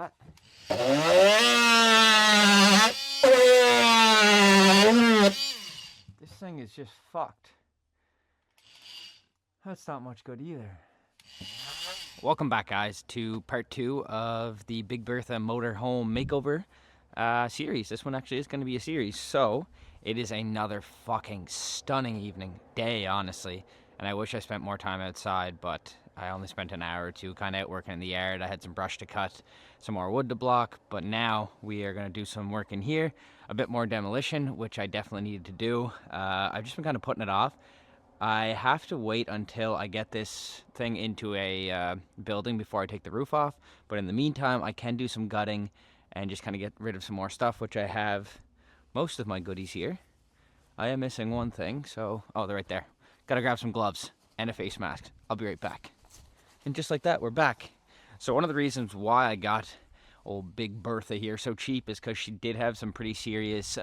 that. This thing is just fucked. That's not much good either. Welcome back, guys, to part 2 of the Big Bertha Motorhome Makeover series. This one actually is going to be a series, so it is another fucking stunning day, honestly. And I wish I spent more time outside, but I only spent an hour or two kind of out working in the yard. I had some brush to cut, some more wood to block, but now we are going to do some work in here, a bit more demolition, which I definitely needed to do. I've just been kind of putting it off. I have to wait until I get this thing into a building before I take the roof off, but in the meantime I can do some gutting and just kind of get rid of some more stuff, which I have most of my goodies here. I am missing one thing, so oh, they're right there. Gotta grab some gloves and a face mask. I'll be right back. And just like that, we're back. So one of the reasons why I got old Big Bertha here so cheap is because she did have some pretty serious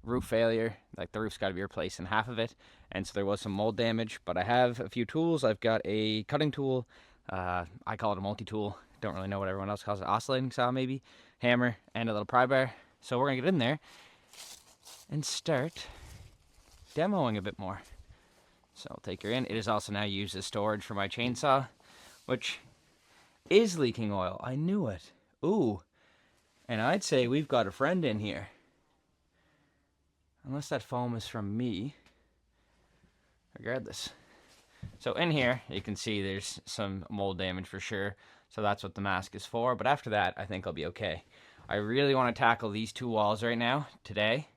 roof failure. Like, the roof's got to be replaced in half of it, and so there was some mold damage. But I have a few tools. I've got a cutting tool, I call it a multi-tool, don't really know what everyone else calls it, oscillating saw maybe, hammer, and a little pry bar. So we're gonna get in there and start demoing a bit more. So I'll take her in. It is also now used as storage for my chainsaw, which is leaking oil. I knew it. Ooh, and I'd say we've got a friend in here. Unless that foam is from me. Regardless. So in here, you can see there's some mold damage for sure. So that's what the mask is for. But after that, I think I'll be okay. I really want to tackle these two walls right now, today.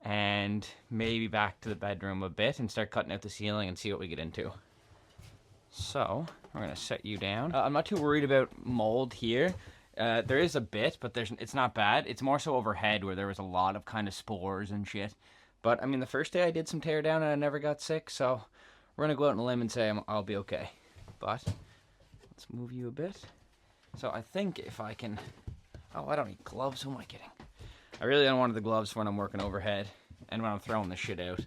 And maybe back to the bedroom a bit and start cutting out the ceiling and see what we get into. So, we're going to set you down. I'm not too worried about mold here. There is a bit, but it's not bad. It's more so overhead where there was a lot of kind of spores and shit. But, I mean, the first day I did some tear down and I never got sick, so we're going to go out on a limb and say I'll be okay. But, let's move you a bit. So, I think if I can... Oh, I don't need gloves. Who am I kidding? I really don't want the gloves when I'm working overhead and when I'm throwing the shit out.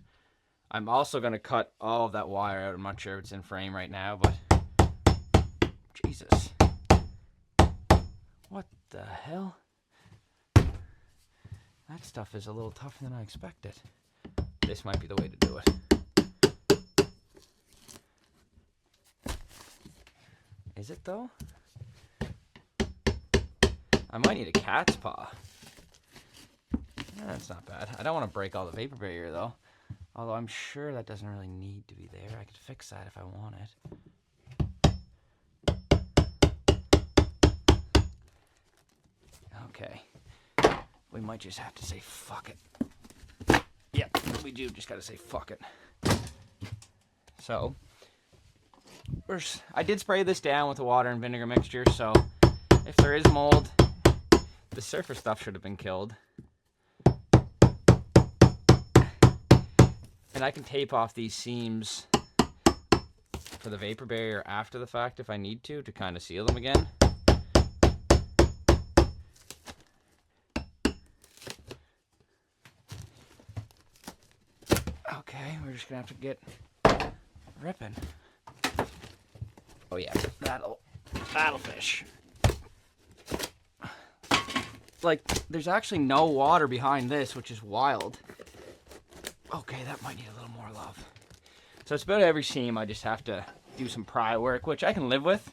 I'm also going to cut all of that wire out. I'm not sure if it's in frame right now, but... Jesus. What the hell? That stuff is a little tougher than I expected. This might be the way to do it. Is it though? I might need a cat's paw. That's not bad. I don't want to break all the vapor barrier though. Although I'm sure that doesn't really need to be there. I could fix that if I want it. Okay. We might just have to say fuck it. Yeah, we do just gotta say fuck it. So, I did spray this down with the water and vinegar mixture, so if there is mold, the surface stuff should have been killed. And I can tape off these seams for the vapor barrier after the fact if I need to kind of seal them again. Okay, we're just gonna have to get ripping. Oh yeah, that'll fish. Like, there's actually no water behind this, which is wild. Okay, that might need a little more love. So it's about every seam I just have to do some pry work, which I can live with.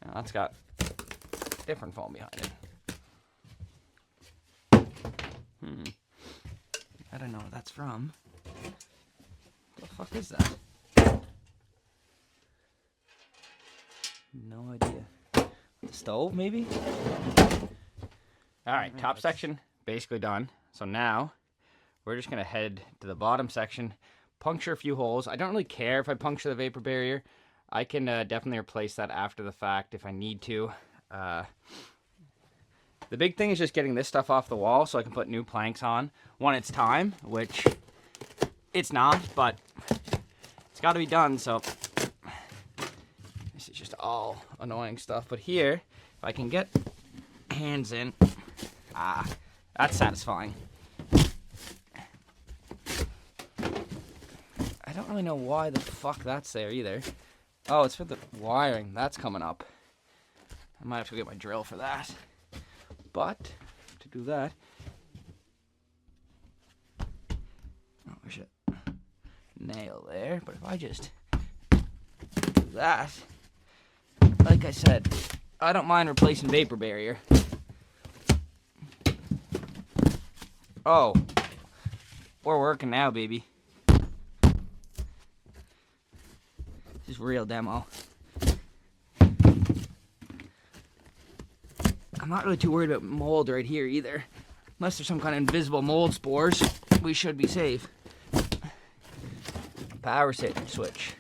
Now that's got different foam behind it. I don't know what that's from. What the fuck is that? No idea. The stove, maybe? Alright, top section basically done. So now, we're just going to head to the bottom section, puncture a few holes. I don't really care if I puncture the vapor barrier. I can definitely replace that after the fact if I need to. The big thing is just getting this stuff off the wall so I can put new planks on when it's time, which it's not, but it's got to be done, so this is just all annoying stuff. But here, if I can get hands in, that's satisfying. don't really know why the fuck that's there either. Oh, it's for the wiring. That's coming up. I might have to get my drill for that. But, to do that... Oh, shit. Nail there. But if I just do that... Like I said, I don't mind replacing vapor barrier. Oh. We're working now, baby. This is real demo. I'm not really too worried about mold right here either. Unless there's some kind of invisible mold spores, we should be safe. Power switch.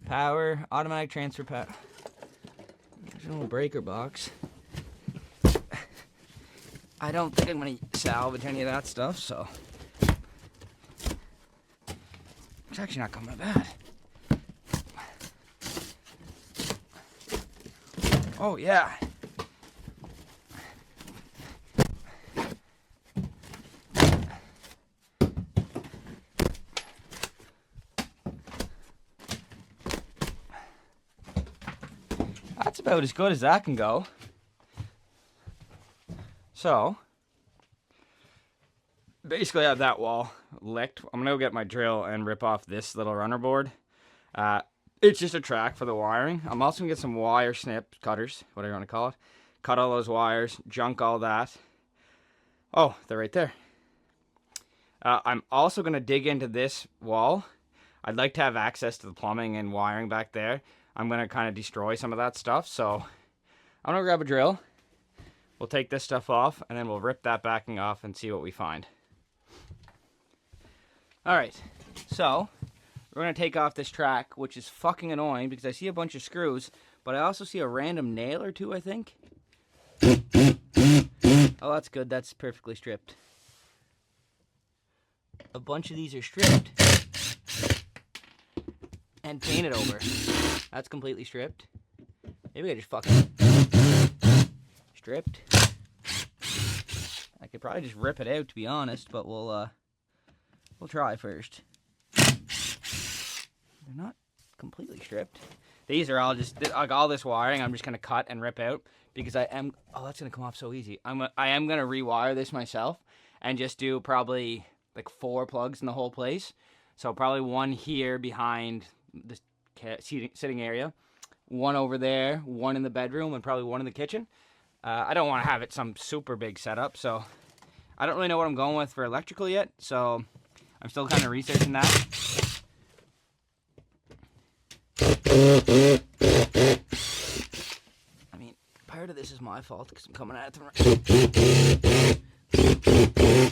Power, automatic transfer power. There's a little breaker box. I don't think I'm going to salvage any of that stuff, so... It's actually not coming bad. Oh, yeah. That's about as good as that can go. So, basically I have that wall licked. I'm going to go get my drill and rip off this little runner board. It's just a track for the wiring. I'm also going to get some wire snip cutters, whatever you want to call it. Cut all those wires, junk all that. Oh, they're right there. I'm also going to dig into this wall. I'd like to have access to the plumbing and wiring back there. I'm going to kind of destroy some of that stuff. So I'm going to grab a drill. We'll take this stuff off and then we'll rip that backing off and see what we find. Alright, so we're going to take off this track, which is fucking annoying because I see a bunch of screws, but I also see a random nail or two, I think. Oh, that's good. That's perfectly stripped. A bunch of these are stripped and painted over. That's completely stripped. Maybe I just fucking stripped. I could probably just rip it out, to be honest, but we'll try first. They're not completely stripped. These are all just, like, all this wiring I'm just going to cut and rip out because I am, oh, that's going to come off so easy. I am going to rewire this myself and just do probably like 4 plugs in the whole place. So probably one here behind the sitting area, one over there, one in the bedroom, and probably one in the kitchen. I don't want to have it some super big setup, so I don't really know what I'm going with for electrical yet, so I'm still kind of researching that. I mean, part of this is my fault because I'm coming at it.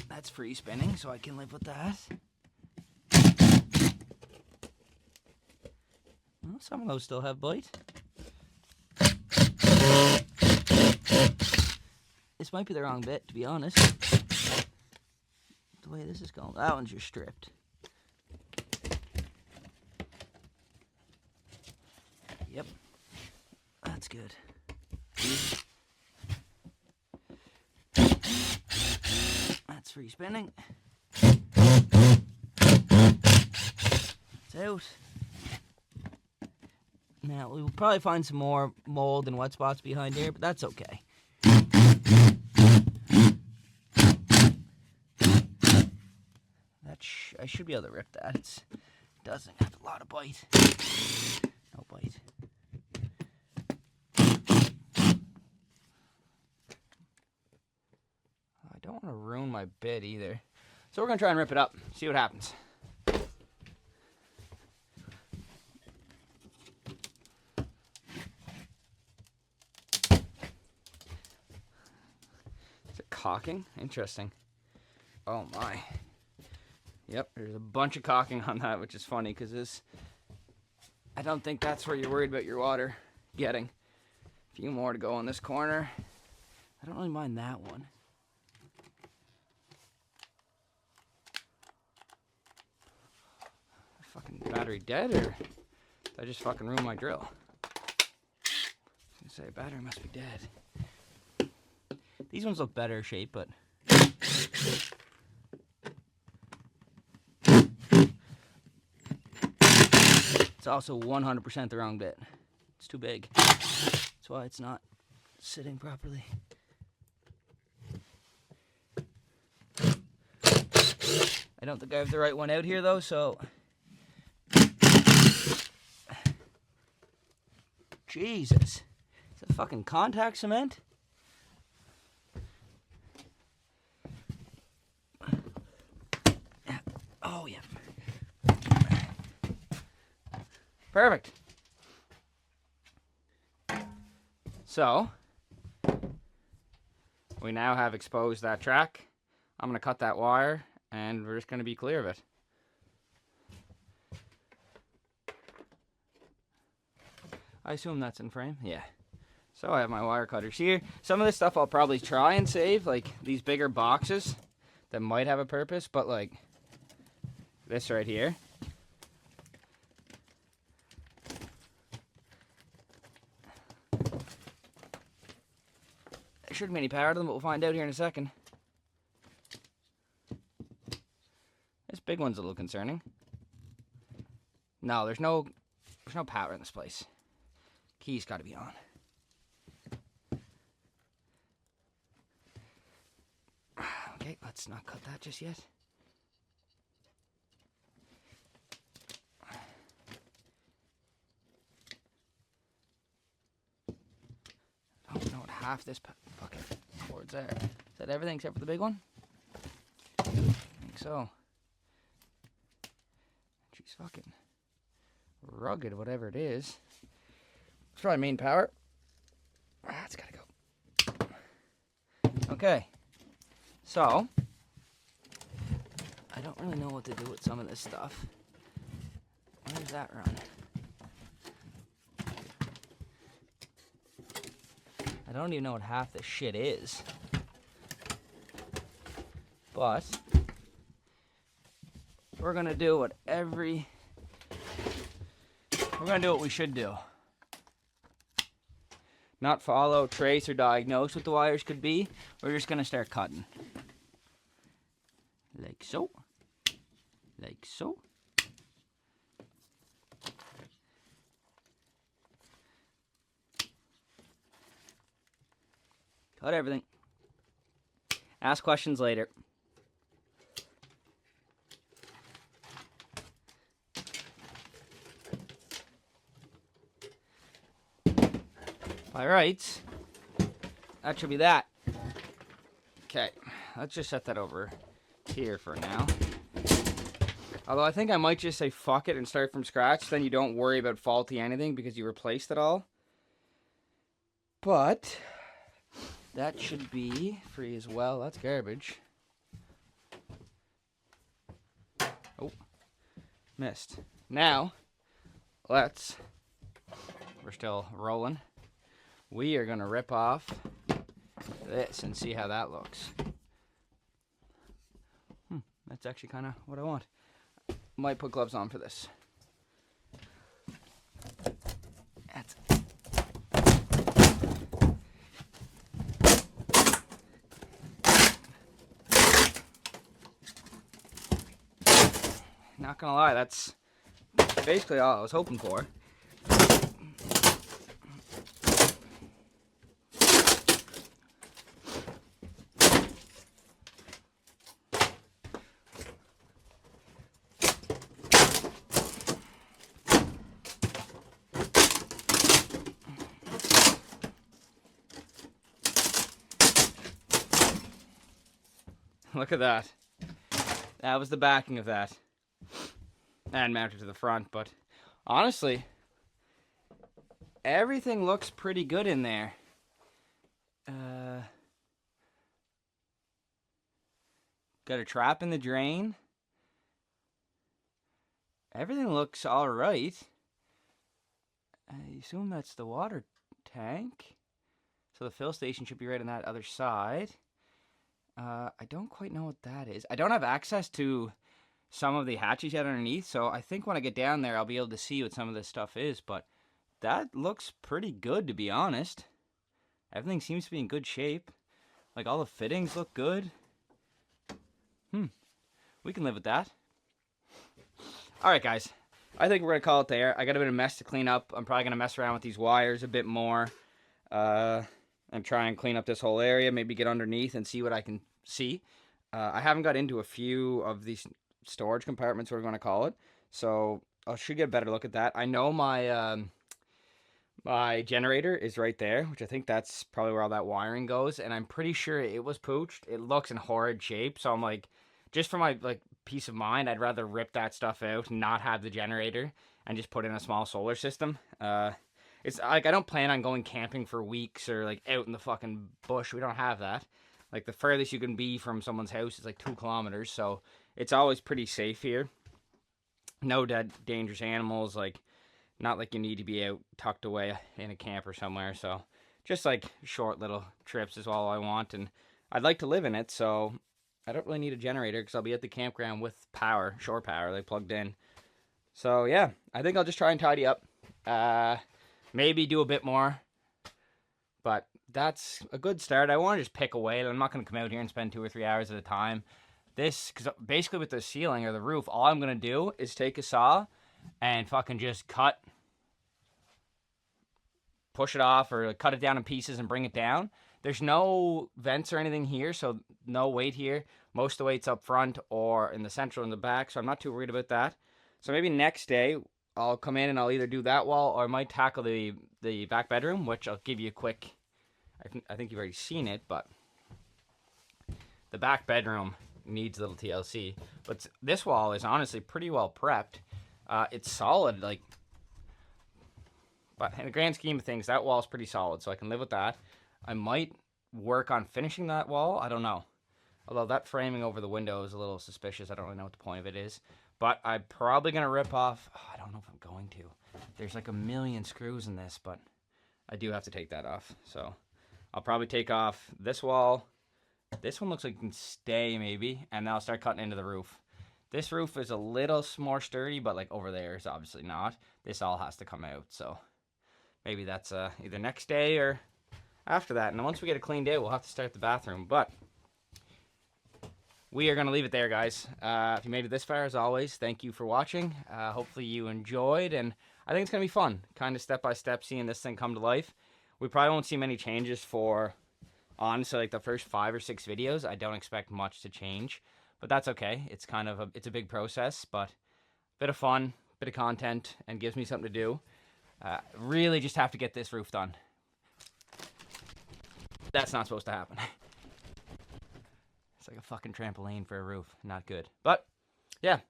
That's free spinning, so I can live with that. Well, some of those still have bite. This might be the wrong bit, to be honest. The way this is going, that one's just stripped. Yep, that's good. That's free spinning. It's out. Now, we will probably find some more mold and wet spots behind here, but that's okay. I should be able to rip that. It doesn't have a lot of bite. No bite. I don't want to ruin my bit either. So we're going to try and rip it up, see what happens. Is it caulking? Interesting. Oh my. Yep, there's a bunch of caulking on that, which is funny because this, I don't think that's where you're worried about your water getting. A few more to go on this corner. I don't really mind that one. Fucking battery dead, or did I just fucking ruin my drill? I was gonna say, battery must be dead. These ones look better shape, but It's also 100% the wrong bit. It's too big. That's why it's not sitting properly. I don't think I have the right one out here though, so... Jesus. Is that fucking contact cement? Oh, yeah. Perfect. So, we now have exposed that track. I'm going to cut that wire, and we're just going to be clear of it. I assume that's in frame? Yeah. So I have my wire cutters here. Some of this stuff I'll probably try and save, like these bigger boxes that might have a purpose, but like this right here. There shouldn't be any power to them, but we'll find out here in a second. This big one's a little concerning. No, there's no power in this place. Key's got to be on. Okay, let's not cut that just yet. I don't know what half this fucking cord's there. Is that everything except for the big one? I think so. She's fucking rugged, whatever it is. Let's try main power. It's gotta go. Okay. So, I don't really know what to do with some of this stuff. Where does that run? I don't even know what half this shit is. But we're gonna do what we should do. Not follow, trace, or diagnose what the wires could be. We're just gonna start cutting. Like so. Like so. Cut everything. Ask questions later. All right, that should be that. Okay, let's just set that over here for now. Although I think I might just say fuck it and start from scratch, then you don't worry about faulty anything because you replaced it all. But that should be free as well. That's garbage. Oh, missed. Now, we're still rolling. We are going to rip off this and see how that looks. That's actually kind of what I want. Might put gloves on for this. That's... Not gonna lie, that's basically all I was hoping for. Look at that. That was the backing of that. And mounted to the front, but honestly, everything looks pretty good in there. Got a trap in the drain. Everything looks alright. I assume that's the water tank. So the fill station should be right on that other side. I don't quite know what that is. I don't have access to some of the hatches yet underneath, so I think when I get down there I'll be able to see what some of this stuff is, but that looks pretty good, to be honest. Everything seems to be in good shape. Like, all the fittings look good. We can live with that. Alright guys, I think we're going to call it there. I got a bit of mess to clean up. I'm probably going to mess around with these wires a bit more. And try and clean up this whole area. Maybe get underneath and see what I can see. I haven't got into a few of these storage compartments, what we're going to call it. So I should get a better look at that. I know my generator is right there, which I think that's probably where all that wiring goes, and I'm pretty sure it was pooched. It looks in horrid shape, so I'm like, just for my like peace of mind, I'd rather rip that stuff out, not have the generator, and just put in a small solar system. It's like I don't plan on going camping for weeks or like out in the fucking bush. We don't have that. Like the furthest you can be from someone's house is like 2 kilometers, so it's always pretty safe here. No dead dangerous animals, like not like you need to be out tucked away in a camper somewhere. So just like short little trips is all I want, and I'd like to live in it, so I don't really need a generator because I'll be at the campground with power, shore power, like plugged in. So yeah, I think I'll just try and tidy up. Maybe do a bit more, but that's a good start. I want to just pick away. I'm not going to come out here and spend 2 or 3 hours at a time. This, because basically with the ceiling or the roof, all I'm going to do is take a saw and fucking just push it off or cut it down in pieces and bring it down. There's no vents or anything here, so no weight here. Most of the weight's up front or in the center or in the back, so I'm not too worried about that. So maybe next day I'll come in and I'll either do that wall or I might tackle the back bedroom, which I'll give you a quick. I think you've already seen it, but the back bedroom needs a little TLC. But this wall is honestly pretty well prepped. It's solid, like, but in the grand scheme of things, that wall's pretty solid, so I can live with that. I might work on finishing that wall. I don't know. Although that framing over the window is a little suspicious. I don't really know what the point of it is. But I'm probably going to rip off. Oh, I don't know if I'm going to. There's like a million screws in this, but I do have to take that off. So I'll probably take off this wall. This one looks like it can stay maybe. And then I'll start cutting into the roof. This roof is a little more sturdy, but like over there is obviously not. This all has to come out. So maybe that's either next day or after that. And then once we get it cleaned out, we'll have to start the bathroom. But we are going to leave it there, guys. If you made it this far, as always, thank you for watching. Hopefully you enjoyed, and I think it's going to be fun, kind of step-by-step seeing this thing come to life. We probably won't see many changes for, honestly, like the first 5 or 6 videos. I don't expect much to change, but that's okay. It's kind of it's a big process, but a bit of fun, bit of content, and gives me something to do. Really just have to get this roof done. That's not supposed to happen. It's like a fucking trampoline for a roof. Not good. But, yeah.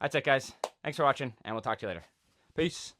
That's it, guys. Thanks for watching, and we'll talk to you later. Peace.